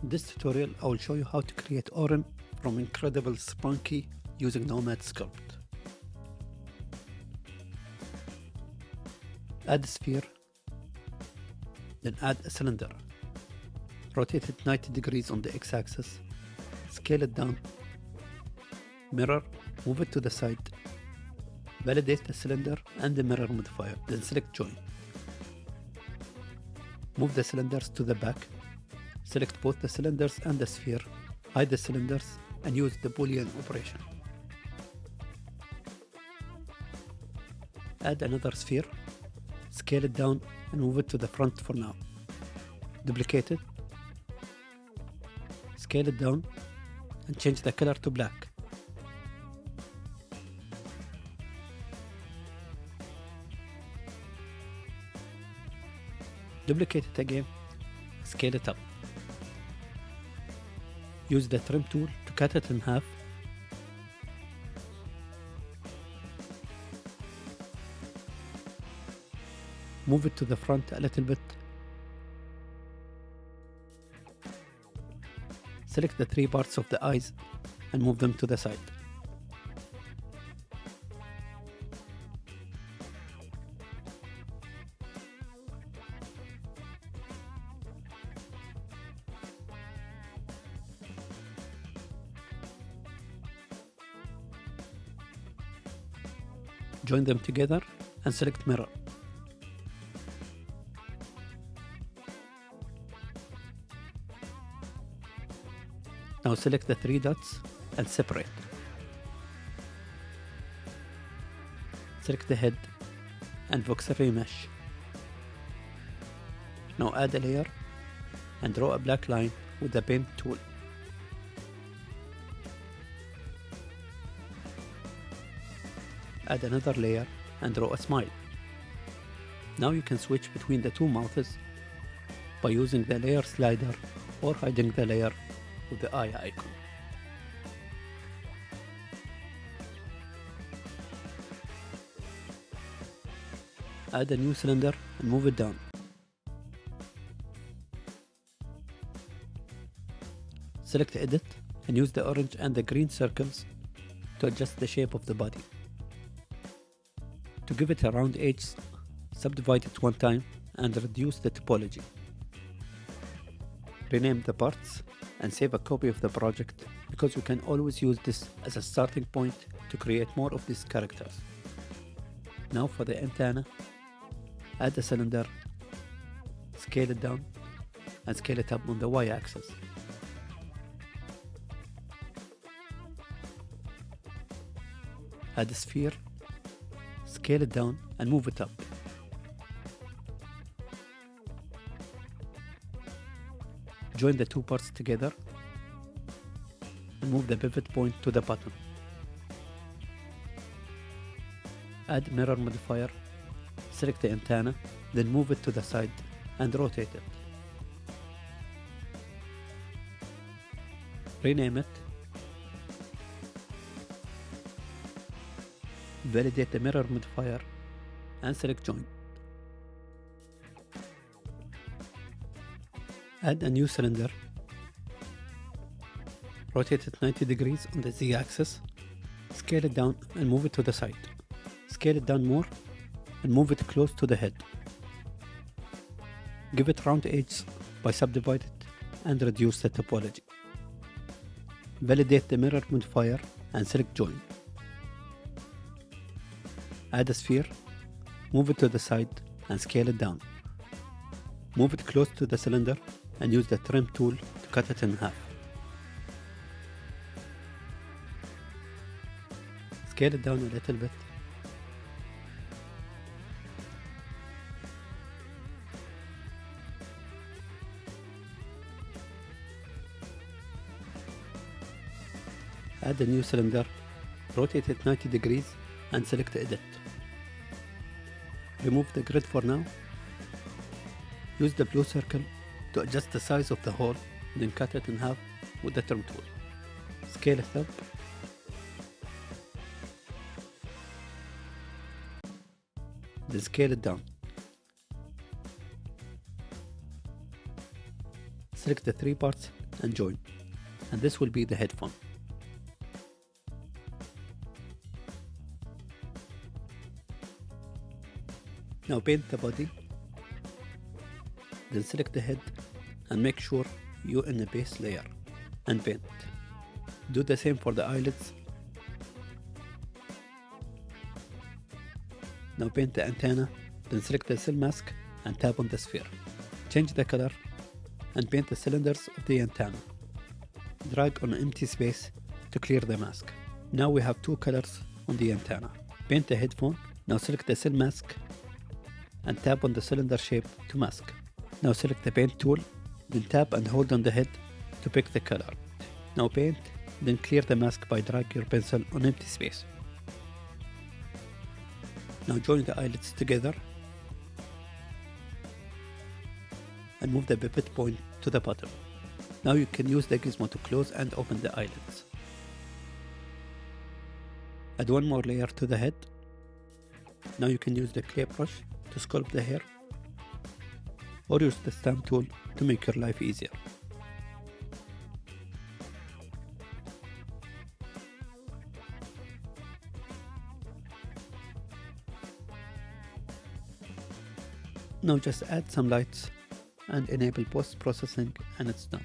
In this tutorial, I will show you how to create Oren from incredible sprunki using Nomadsculpt. Add a sphere, then add a cylinder. Rotate it 90 degrees on the x-axis, scale it down, mirror, move it to the side, validate the cylinder and the mirror modifier, then select join. Move the cylinders to the back, select both the cylinders and the sphere, hide the cylinders and use the Boolean operation. Add another sphere, scale it down and move it to the front for now. Duplicate it, scale it down and change the color to black. Duplicate it again, scale it up. Use the trim tool to cut it in half. Move it to the front a little bit. Select the three parts of the eyes and move them to the side. Join them together and select mirror. Now select the three dots and separate. Select the head and voxel mesh. Now add a layer and draw a black line with the pen tool. Add another layer and draw a smile. Now you can switch between the two mouths by using the layer slider or hiding the layer with the eye icon. Add a new cylinder and move it down. Select Edit and use the orange and the green circles to adjust the shape of the body. To give it a round edge, subdivide it one time and reduce the topology. Rename the parts and save a copy of the project because you can always use this as a starting point to create more of these characters. Now for the antenna, add a cylinder, scale it down and scale it up on the y-axis. Add a sphere, scale it down and move it up. Join the two parts together and move the pivot point to the bottom. Add mirror modifier, select the antenna, then move it to the side and rotate it. Rename it. Validate the mirror modifier and select join. Add a new cylinder. Rotate it 90 degrees on the z-axis. Scale it down and move it to the side. Scale it down more and move it close to the head. Give it round edges by subdivide it and reduce the topology. Validate the mirror modifier and select join. Add a sphere, move it to the side and scale it down. Move it close to the cylinder and use the trim tool to cut it in half. Scale it down a little bit. Add a new cylinder, rotate it 90 degrees and select Edit. Remove the grid for now. Use the blue circle to adjust the size of the hole, then cut it in half with the trim tool. Scale it up. Then scale it down. select the three parts and join, and this will be the headphone. Now paint the body, then select the head and make sure you're in the base layer and paint. Do the same for the eyelids. Now paint the antenna, then select the cell mask and tap on the sphere. Change the color and paint the cylinders of the antenna. Drag on empty space to clear the mask. Now we have two colors on the antenna. Paint the headphone. Now select the cell mask and tap on the cylinder shape to mask. Now select the paint tool, then tap and hold on the head to pick the color. Now paint, then clear the mask by drag your pencil on empty space. Now join the eyelids together and move the pivot point to the bottom. Now you can use the gizmo to close and open the eyelids. Add one more layer to the head. Now you can use the clay brush to sculpt the hair, or use the stamp tool to make your life easier. Now just add some lights and enable post-processing and it's done.